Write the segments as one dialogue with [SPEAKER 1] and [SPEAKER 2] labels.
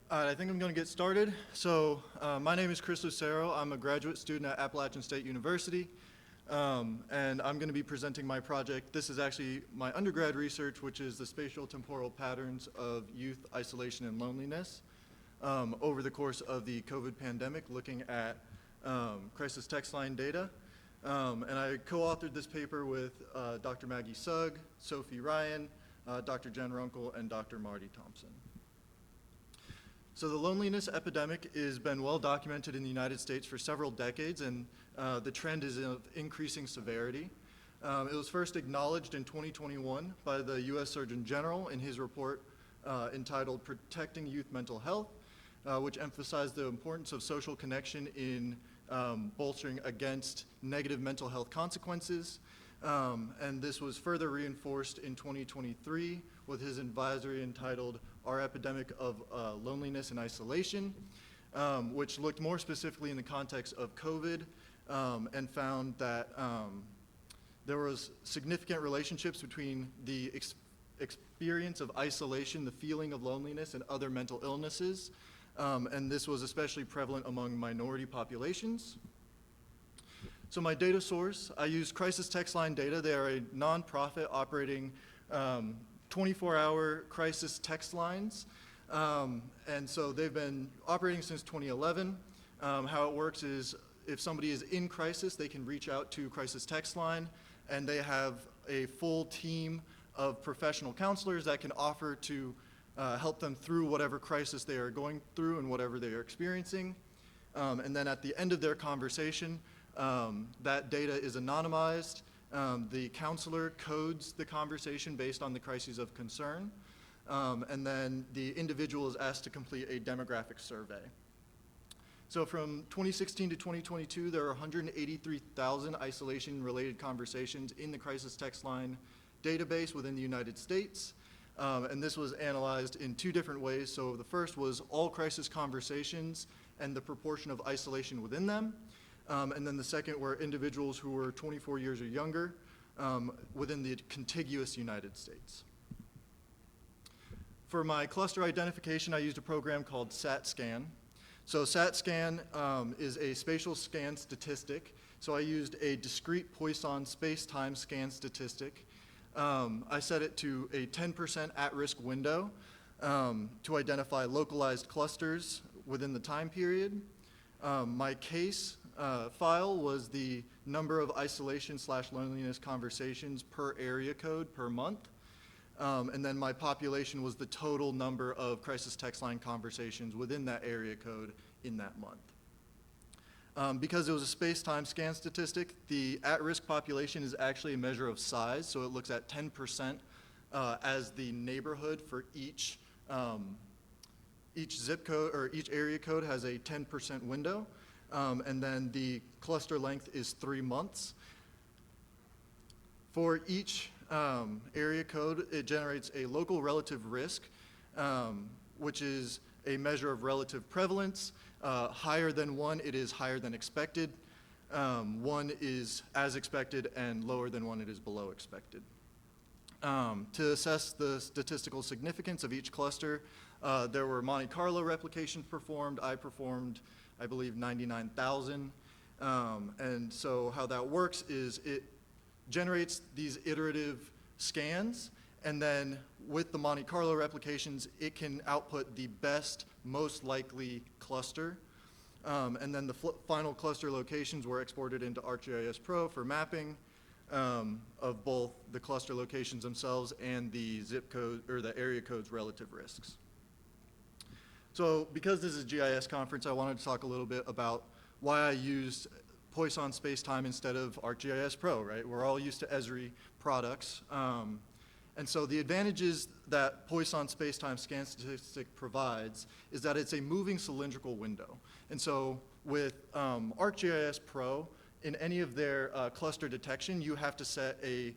[SPEAKER 1] All right, I think I'm going to get started. So my name is Chris Lucero. I'm a graduate student at Appalachian State University, and I'm going to be presenting my project. This is actually my undergrad research, which is the spatial temporal patterns of youth isolation and loneliness over the course of the COVID pandemic, looking at crisis text line data. And I co-authored this paper with Dr. Maggie Sugg, Sophie Ryan, Dr. Jen Runkle, and Dr. Marty Thompson. So the loneliness epidemic has been well documented in the United States for several decades, and the trend is of increasing severity. It was first acknowledged in 2021 by the U.S. Surgeon General in his report entitled Protecting Youth Mental Health, which emphasized the importance of social connection in bolstering against negative mental health consequences. And this was further reinforced in 2023 with his advisory entitled Our Epidemic of Loneliness and Isolation, which looked more specifically in the context of COVID and found that there was significant relationships between the experience of isolation, the feeling of loneliness, and other mental illnesses. And this was especially prevalent among minority populations. So my data source, I use Crisis Text Line Data. They are a nonprofit operating 24-hour crisis text lines. And so they've been operating since 2011. How it works is if somebody is in crisis, they can reach out to Crisis Text Line, and they have a full team of professional counselors that can offer to help them through whatever crisis they are going through and whatever they are experiencing. And then at the end of their conversation, that data is anonymized. The counselor codes the conversation based on the crises of concern, and then the individual is asked to complete a demographic survey. So from 2016 to 2022, there are 183,000 isolation-related conversations in the crisis text line database within the United States, and this was analyzed in two different ways. So the first was all crisis conversations and the proportion of isolation within them. And then the second were individuals who were 24 years or younger within the contiguous United States. For my cluster identification, I used a program called SAT-SCAN. So SAT-SCAN is a spatial scan statistic. So I used a discrete Poisson space-time scan statistic. I set it to a 10% at-risk window to identify localized clusters within the time period. My case file was the number of isolation/loneliness conversations per area code per month. And then my population was the total number of crisis text line conversations within that area code in that month. Because it was a space-time scan statistic, the at-risk population is actually a measure of size, so it looks at 10% as the neighborhood for each zip code or each area code has a 10% window. And then the cluster length is 3 months. For each area code, it generates a local relative risk, which is a measure of relative prevalence. Higher than 1, it is higher than expected. 1 is as expected, and lower than 1, it is below expected. To assess the statistical significance of each cluster, there were Monte Carlo replications performed. I performed, I believe, 99,000. And so how that works is it generates these iterative scans, and then with the Monte Carlo replications, it can output the best, most likely cluster. And then the final cluster locations were exported into ArcGIS Pro for mapping of both the cluster locations themselves and the zip code or the area code's relative risks. So because this is a GIS conference, I wanted to talk a little bit about why I used Poisson Spacetime instead of ArcGIS Pro, right? We're all used to Esri products. And so the advantages that Poisson Spacetime Scan Statistic provides is that it's a moving cylindrical window. And so with ArcGIS Pro, in any of their cluster detection, you have to set a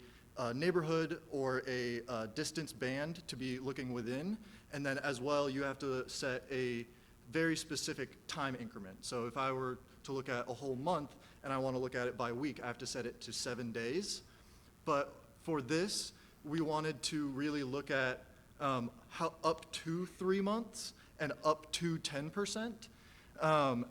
[SPEAKER 1] neighborhood or a distance band to be looking within. And then as well, you have to set a very specific time increment. So if I were to look at a whole month and I want to look at it by week, I have to set it to 7 days. But for this, we wanted to really look at how up to 3 months and up to 10%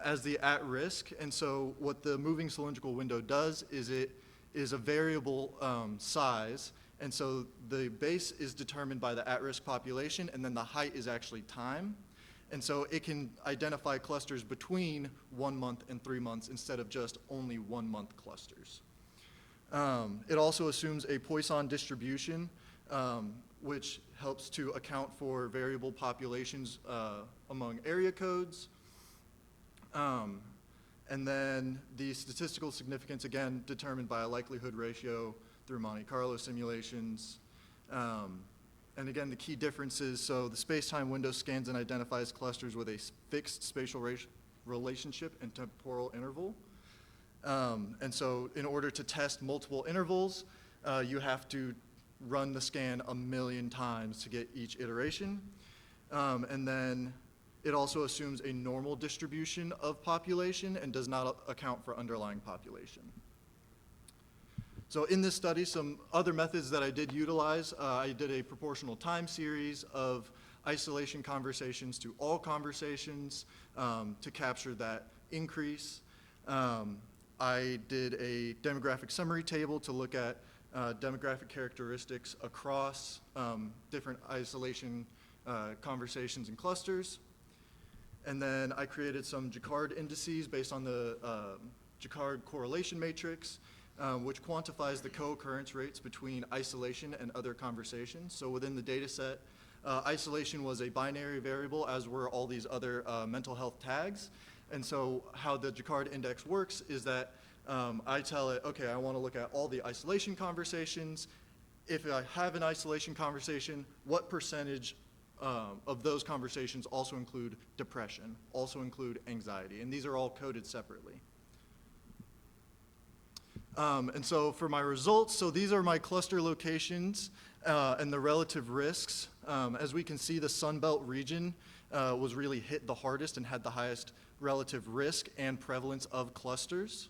[SPEAKER 1] as the at-risk. And so what the moving cylindrical window does is it is a variable size. And so the base is determined by the at-risk population, and then the height is actually time. And so it can identify clusters between 1 month and 3 months instead of just only 1 month clusters. It also assumes a Poisson distribution, which helps to account for variable populations among area codes. And then the statistical significance, again, determined by a likelihood ratio through Monte Carlo simulations. And again, the key differences, so the space-time window scans and identifies clusters with a fixed spatial relationship and temporal interval. And so in order to test multiple intervals, you have to run the scan 1,000,000 times to get each iteration. And then it also assumes a normal distribution of population and does not account for underlying population. So in this study, some other methods that I did utilize, I did a proportional time series of isolation conversations to all conversations to capture that increase. I did a demographic summary table to look at demographic characteristics across different isolation conversations and clusters. And then I created some Jacquard indices based on the Jacquard correlation matrix, which quantifies the co-occurrence rates between isolation and other conversations. So within the data set, isolation was a binary variable, as were all these other mental health tags. And so how the Jacquard index works is that I tell it, okay, I want to look at all the isolation conversations. If I have an isolation conversation, what percentage of those conversations also include depression, also include anxiety? And these are all coded separately. And so for my results, so these are my cluster locations and the relative risks. As we can see, the Sunbelt region was really hit the hardest and had the highest relative risk and prevalence of clusters.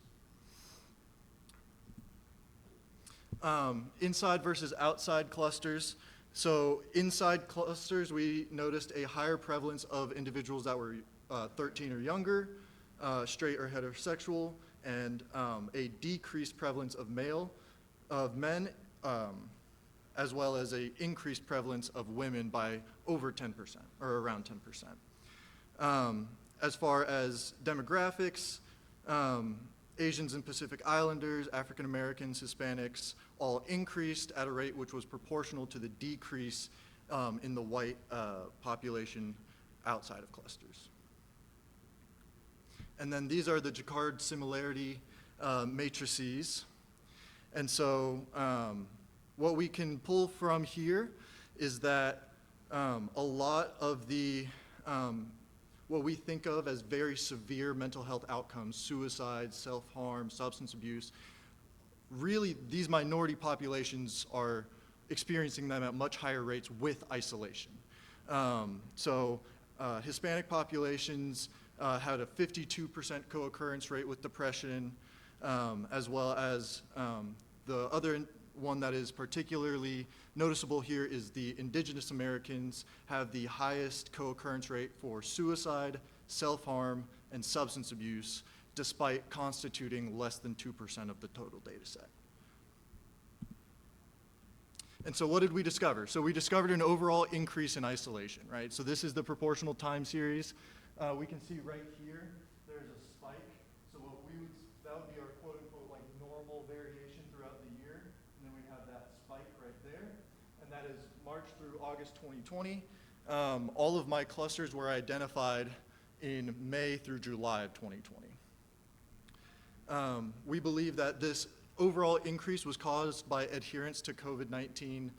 [SPEAKER 1] Inside versus outside clusters. So inside clusters, we noticed a higher prevalence of individuals that were 13 or younger, straight or heterosexual, and a decreased prevalence of men, as well as an increased prevalence of women by over 10%, or around 10%. As far as demographics, Asians and Pacific Islanders, African Americans, Hispanics, all increased at a rate which was proportional to the decrease in the white population outside of clusters. And then these are the Jacquard similarity matrices. And so what we can pull from here is that a lot of the what we think of as very severe mental health outcomes, suicide, self-harm, substance abuse, really these minority populations are experiencing them at much higher rates with isolation. Hispanic populations had a 52% co-occurrence rate with depression, as well as the other one that is particularly noticeable here is the indigenous Americans have the highest co-occurrence rate for suicide, self-harm, and substance abuse, despite constituting less than 2% of the total data set. And so what did we discover? So we discovered an overall increase in isolation, right? So this is the proportional time series. We can see right here, there's a spike. So that would be our quote unquote like normal variation throughout the year. And then we have that spike right there. And that is March through August 2020. All of my clusters were identified in May through July of 2020. We believe that this overall increase was caused by adherence to COVID-19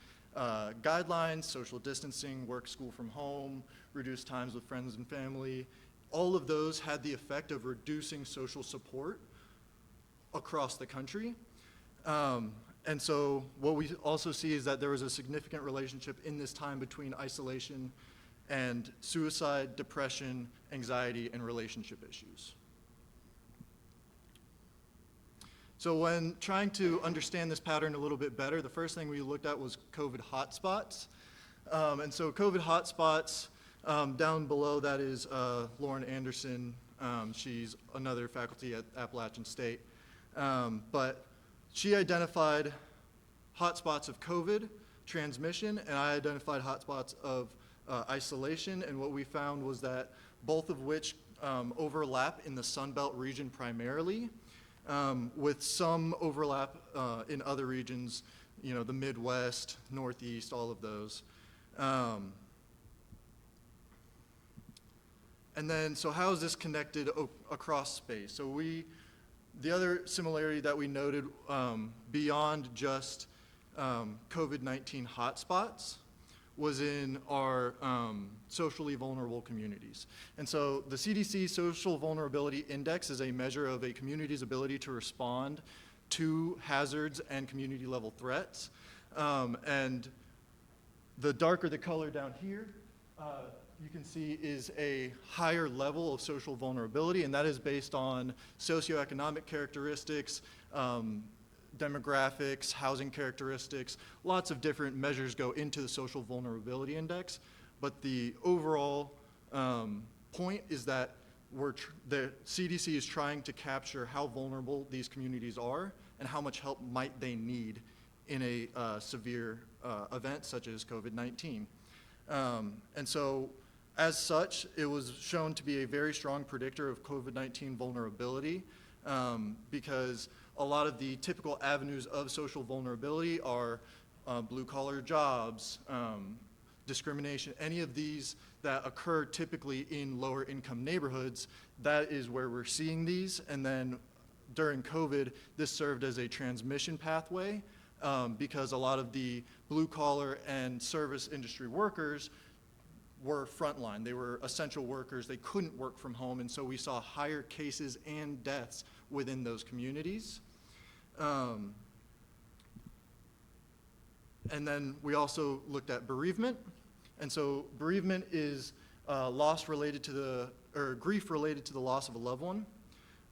[SPEAKER 1] guidelines, social distancing, work, school from home, reduced times with friends and family. All of those had the effect of reducing social support across the country. And so what we also see is that there was a significant relationship in this time between isolation and suicide, depression, anxiety, and relationship issues. So when trying to understand this pattern a little bit better, the first thing we looked at was COVID hotspots. And so COVID hotspots Down below that is Lauren Anderson. She's another faculty at Appalachian State. But she identified hotspots of COVID transmission, and I identified hotspots of isolation, and what we found was that both of which overlap in the Sun Belt region primarily, with some overlap in other regions, you know, the Midwest, Northeast, all of those. And then, so how is this connected across space? So the other similarity that we noted beyond just COVID-19 hotspots was in our socially vulnerable communities. And so the CDC Social Vulnerability Index is a measure of a community's ability to respond to hazards and community level threats. And the darker the color down here, you can see is a higher level of social vulnerability, and that is based on socioeconomic characteristics, demographics, housing characteristics. Lots of different measures go into the social vulnerability index, but the overall point is that the CDC is trying to capture how vulnerable these communities are and how much help might they need in a severe event such as COVID-19. And so, as such, it was shown to be a very strong predictor of COVID-19 vulnerability because a lot of the typical avenues of social vulnerability are blue-collar jobs, discrimination, any of these that occur typically in lower-income neighborhoods. That is where we're seeing these. And then during COVID, this served as a transmission pathway because a lot of the blue-collar and service industry workers were frontline. They were essential workers. They couldn't work from home, and so we saw higher cases and deaths within those communities. And then we also looked at bereavement. And so bereavement is loss related to grief related to the loss of a loved one.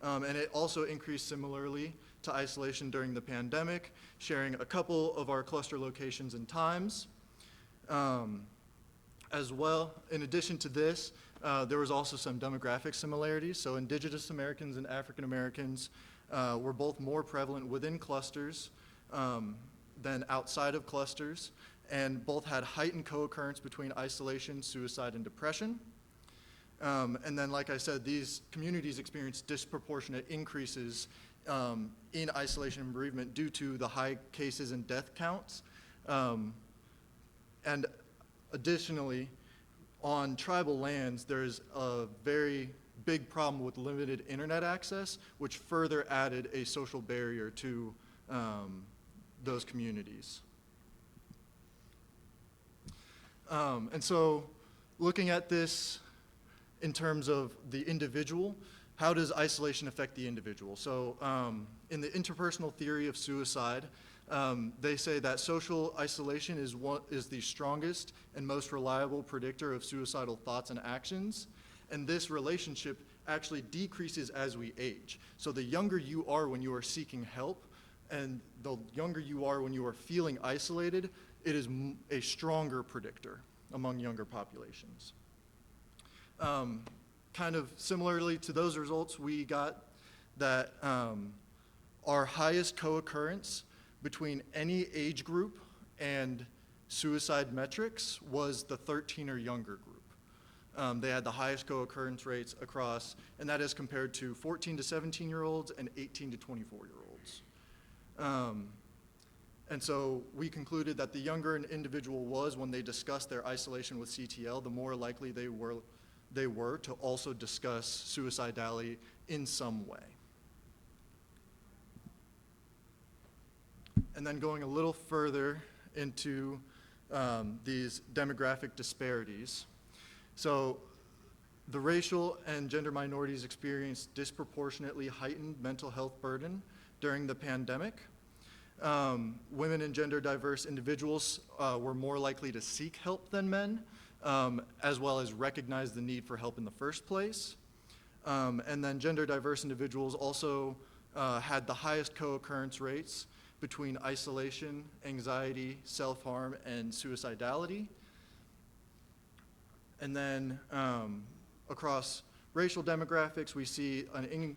[SPEAKER 1] And it also increased similarly to isolation during the pandemic, sharing a couple of our cluster locations and times. As well, in addition to this, there was also some demographic similarities. So Indigenous Americans and African Americans were both more prevalent within clusters than outside of clusters, and both had heightened co-occurrence between isolation, suicide, and depression. And then, like I said, these communities experienced disproportionate increases in isolation and bereavement due to the high cases and death counts. And additionally, on tribal lands, there's a very big problem with limited internet access, which further added a social barrier to those communities. And so looking at this in terms of the individual, how does isolation affect the individual? So in the interpersonal theory of suicide, they say that social isolation is the strongest and most reliable predictor of suicidal thoughts and actions. And this relationship actually decreases as we age. So the younger you are when you are seeking help, and the younger you are when you are feeling isolated, it is a stronger predictor among younger populations. Kind of similarly to those results, we got that our highest co-occurrence between any age group and suicide metrics was the 13 or younger group. They had the highest co-occurrence rates across, and that is compared to 14 to 17-year-olds and 18 to 24-year-olds. And so we concluded that the younger an individual was when they discussed their isolation with CTL, the more likely they were to also discuss suicidality in some way. And then going a little further into these demographic disparities. So the racial and gender minorities experienced disproportionately heightened mental health burden during the pandemic. Women and gender diverse individuals were more likely to seek help than men, as well as recognize the need for help in the first place. And then gender diverse individuals also had the highest co-occurrence rates between isolation, anxiety, self-harm, and suicidality. And then across racial demographics, we see an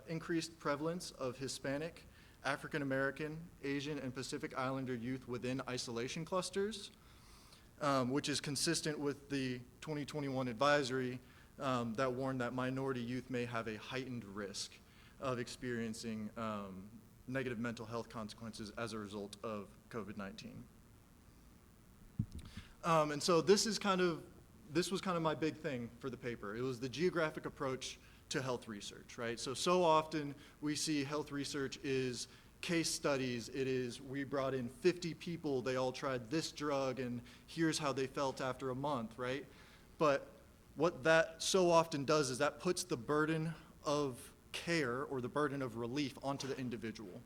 [SPEAKER 1] increased prevalence of Hispanic, African American, Asian, and Pacific Islander youth within isolation clusters, which is consistent with the 2021 advisory that warned that minority youth may have a heightened risk of experiencing negative mental health consequences as a result of COVID-19. And so this was kind of my big thing for the paper. It was the geographic approach to health research, right? So often we see health research is case studies. It is, we brought in 50 people, they all tried this drug, and here's how they felt after a month, right? But what that so often does is that puts the burden of care or the burden of relief onto the individual.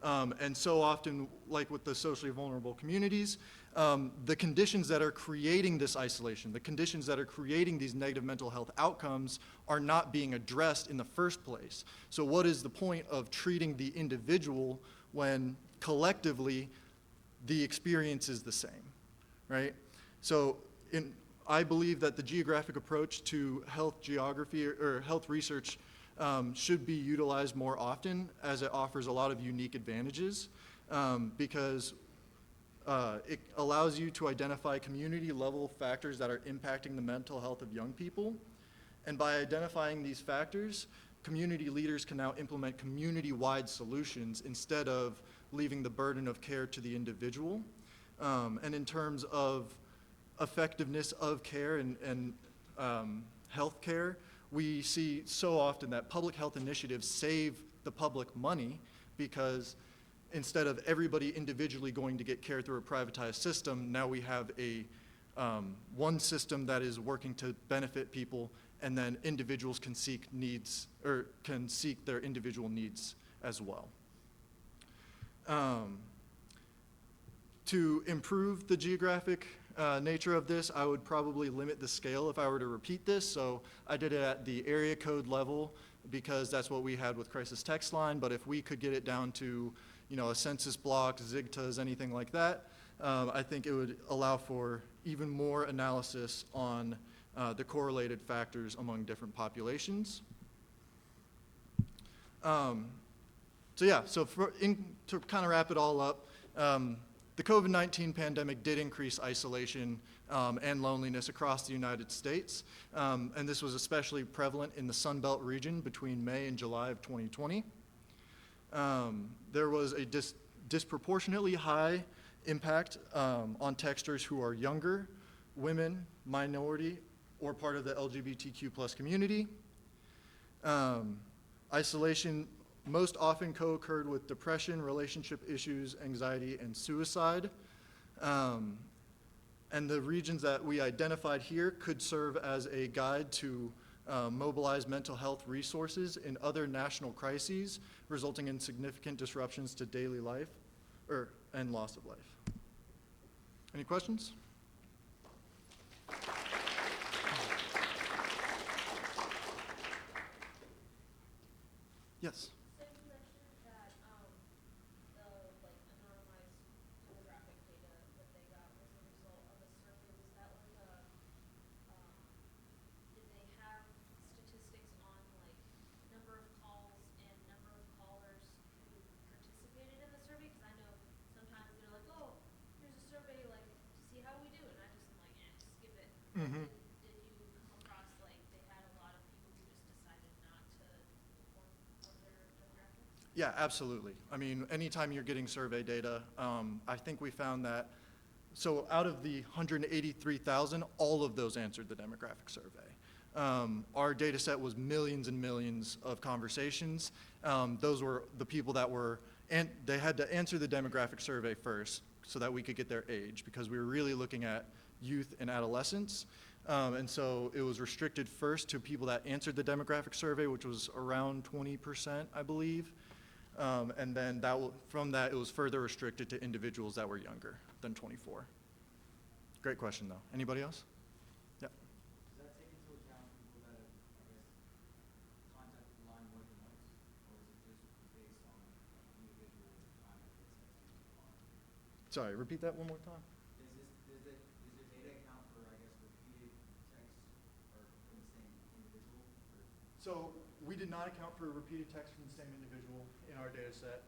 [SPEAKER 1] And so often, like with the socially vulnerable communities, the conditions that are creating this isolation, the conditions that are creating these negative mental health outcomes are not being addressed in the first place. So what is the point of treating the individual when collectively the experience is the same, right? So I believe that the geographic approach to health geography or health research should be utilized more often, as it offers a lot of unique advantages, because it allows you to identify community-level factors that are impacting the mental health of young people. And by identifying these factors, community leaders can now implement community-wide solutions instead of leaving the burden of care to the individual. And in terms of effectiveness of care and health care, we see so often that public health initiatives save the public money because instead of everybody individually going to get care through a privatized system, now we have a one system that is working to benefit people, and then individuals can seek needs or can seek their individual needs as well. To improve the geographic nature of this, I would probably limit the scale if I were to repeat this. So I did it at the area code level because that's what we had with crisis text line. But if we could get it down to, a census block, ZIGTAs, anything like that, I think it would allow for even more analysis on the correlated factors among different populations. To kind of wrap it all up, the COVID-19 pandemic did increase isolation and loneliness across the United States, and this was especially prevalent in the Sun Belt region between May and July of 2020. There was a disproportionately high impact on texters who are younger, women, minority, or part of the LGBTQ+ community. Isolation most often co-occurred with depression, relationship issues, anxiety, and suicide. And the regions that we identified here could serve as a guide to mobilize mental health resources in other national crises, resulting in significant disruptions to daily life and loss of life. Any questions? Yes. Mm-hmm.
[SPEAKER 2] Did you come across they had a lot of people who just decided not to report their demographics?
[SPEAKER 1] Yeah, absolutely. I mean, anytime you're getting survey data, I think we found that, so out of the 183,000, all of those answered the demographic survey. Our data set was millions and millions of conversations. Those were the people that were, and they had to answer the demographic survey first so that we could get their age, because we were really looking at youth and adolescents. And so it was restricted first to people that answered the demographic survey, which was around 20%, I believe. And then from that, it was further restricted to individuals that were younger than 24. Great question, though. Anybody else? Yeah.
[SPEAKER 3] Does that take into account people that have, contacted the line more than once? Or is it just based on individual time that they sent to the line?
[SPEAKER 1] Sorry, repeat that one more time.
[SPEAKER 3] Does your data account for, repeated
[SPEAKER 1] So we did not account for repeated text from the same individual in our data set.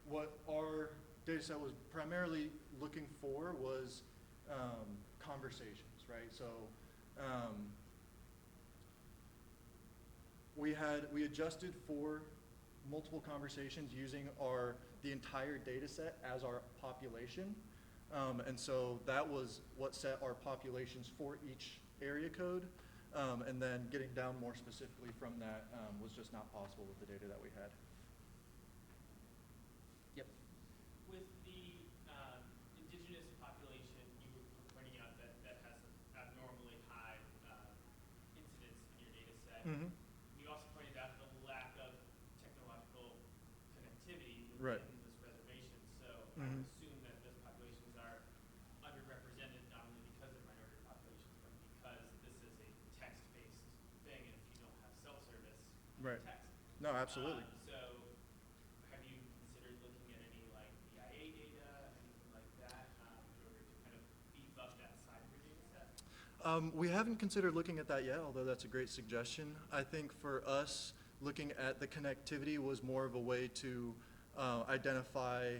[SPEAKER 1] What our data set was primarily looking for was conversations, right? So we adjusted for multiple conversations using the entire data set as our population. And so that was what set our populations for each area code. And then getting down more specifically from that was just not possible with the data that we had. Yep.
[SPEAKER 4] With the indigenous population, you were pointing out that that has abnormally high incidence in your data set.
[SPEAKER 1] Mm-hmm.
[SPEAKER 4] You also pointed out the lack of technological connectivity
[SPEAKER 1] Right.
[SPEAKER 4] within this reservation. So I
[SPEAKER 1] Mhm.
[SPEAKER 4] would assume that those populations are underrepresented not only because of minority populations, but because this is a text-based thing, and if you don't have cell service,
[SPEAKER 1] Right.
[SPEAKER 4] text.
[SPEAKER 1] No, absolutely.
[SPEAKER 4] So have you considered looking at any like EIA data, anything like that, in order to kind of beef up that side of your data set?
[SPEAKER 1] We haven't considered looking at that yet, although that's a great suggestion. I think for us, looking at the connectivity was more of a way to identify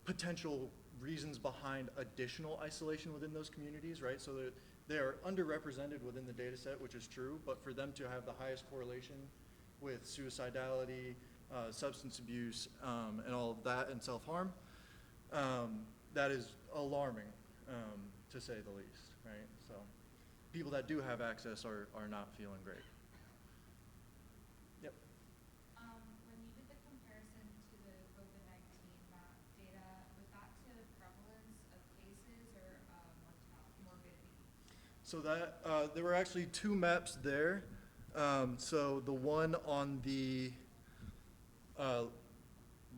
[SPEAKER 1] potential reasons behind additional isolation within those communities, right? So that they are underrepresented within the data set, which is true, but for them to have the highest correlation with suicidality, substance abuse, and all of that, and self-harm, that is alarming, to say the least, right? So people that do have access are not feeling great. Yep.
[SPEAKER 5] When you did the comparison to the COVID-19 map data, was that to prevalence of cases or morbidity?
[SPEAKER 1] So that there were actually two maps there. So the one on the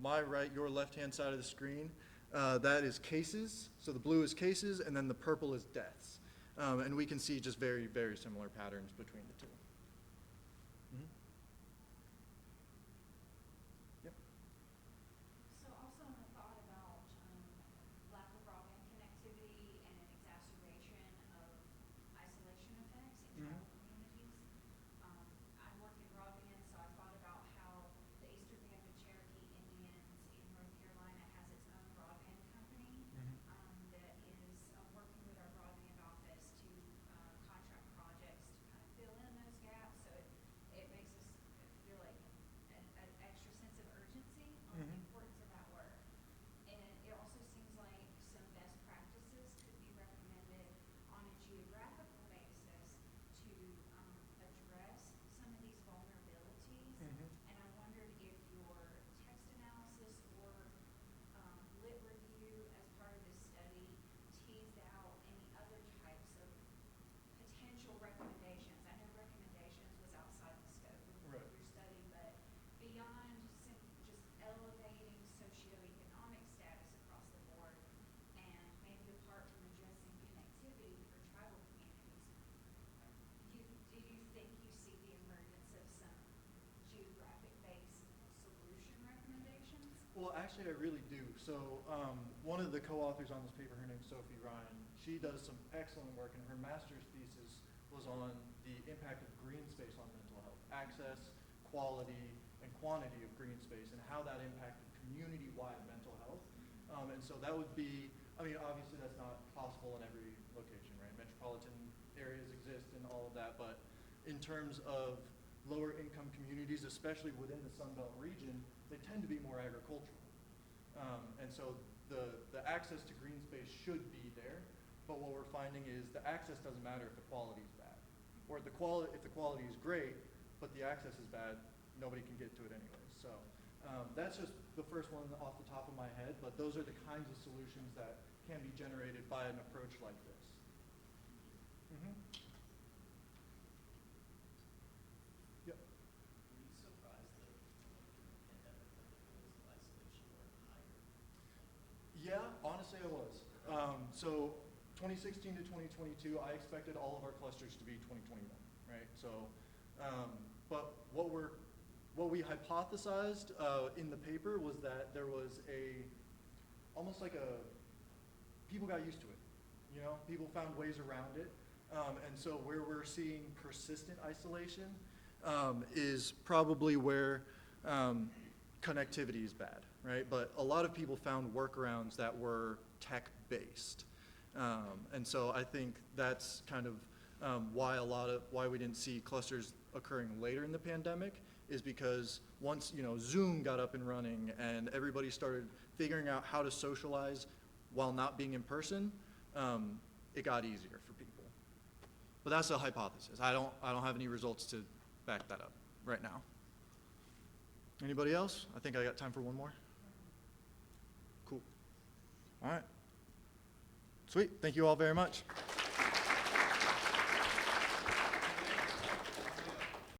[SPEAKER 1] my right, your left-hand side of the screen, that is cases. So the blue is cases, and then the purple is deaths. And we can see just very, very similar patterns between the two. Mhm. Yep.
[SPEAKER 2] So also in the thought about lack of broadband connectivity and an exacerbation of isolation effects in
[SPEAKER 1] Mhm.
[SPEAKER 2] tribal communities. I work in broadband, so I thought about how the Eastern Band of Cherokee Indians in North Carolina has its own broadband company
[SPEAKER 1] Mhm.
[SPEAKER 2] that is working with our broadband office to contract projects to kind of fill in those gaps. So it makes us feel like an extra sense of urgency on the
[SPEAKER 1] Mhm.
[SPEAKER 2] importance of that work. And it also seems like some best practices could be recommended on a geographical basis to address some of these vulnerabilities.
[SPEAKER 1] Mhm.
[SPEAKER 2] And I wondered if your text analysis or lit review as part of this study teased out any other types of potential recommendations. I know recommendations was outside the scope of
[SPEAKER 1] Right.
[SPEAKER 2] your study, but beyond just elevating socioeconomic status across the board, and maybe apart from addressing connectivity for tribal communities, do you think you see the emergence of some geographic-based solution recommendations?
[SPEAKER 1] Well, actually, I really do. So one of the co-authors on this paper, her name's Sophie Ryan, she does some excellent work, and her master's thesis was on the impact of green space on mental health, access, quality, and quantity of green space, and how that impacted community-wide mental health. And so that would be, I mean, obviously that's not possible in every location, right? Metropolitan areas exist and all of that, but in terms of lower income communities, especially within the Sun Belt region, they tend to be more agricultural. And so the access to green space should be there, but what we're finding is the access doesn't matter if the quality is bad. Or if the quality is great, but the access is bad, nobody can get to it anyways. So that's just the first one off the top of my head, but those are the kinds of solutions that can be generated by an approach like this. Mm-hmm. Yep.
[SPEAKER 6] Were you surprised that during the pandemic that the levels of isolation weren't higher?
[SPEAKER 1] Yeah, honestly, I was. So 2016 to 2022, I expected all of our clusters to be 2021, right? So, but what we hypothesized in the paper was that there was almost like people got used to it. You know, people found ways around it. And so where we're seeing persistent isolation, is probably where connectivity is bad, right? But a lot of people found workarounds that were tech-based. And so I think that's kind of why we didn't see clusters occurring later in the pandemic, is because once, Zoom got up and running and everybody started figuring out how to socialize while not being in person, it got easier for people. But that's a hypothesis. I don't have any results to back that up right now. Anybody else? I think I got time for one more. Cool. All right. Sweet. Thank you all very much.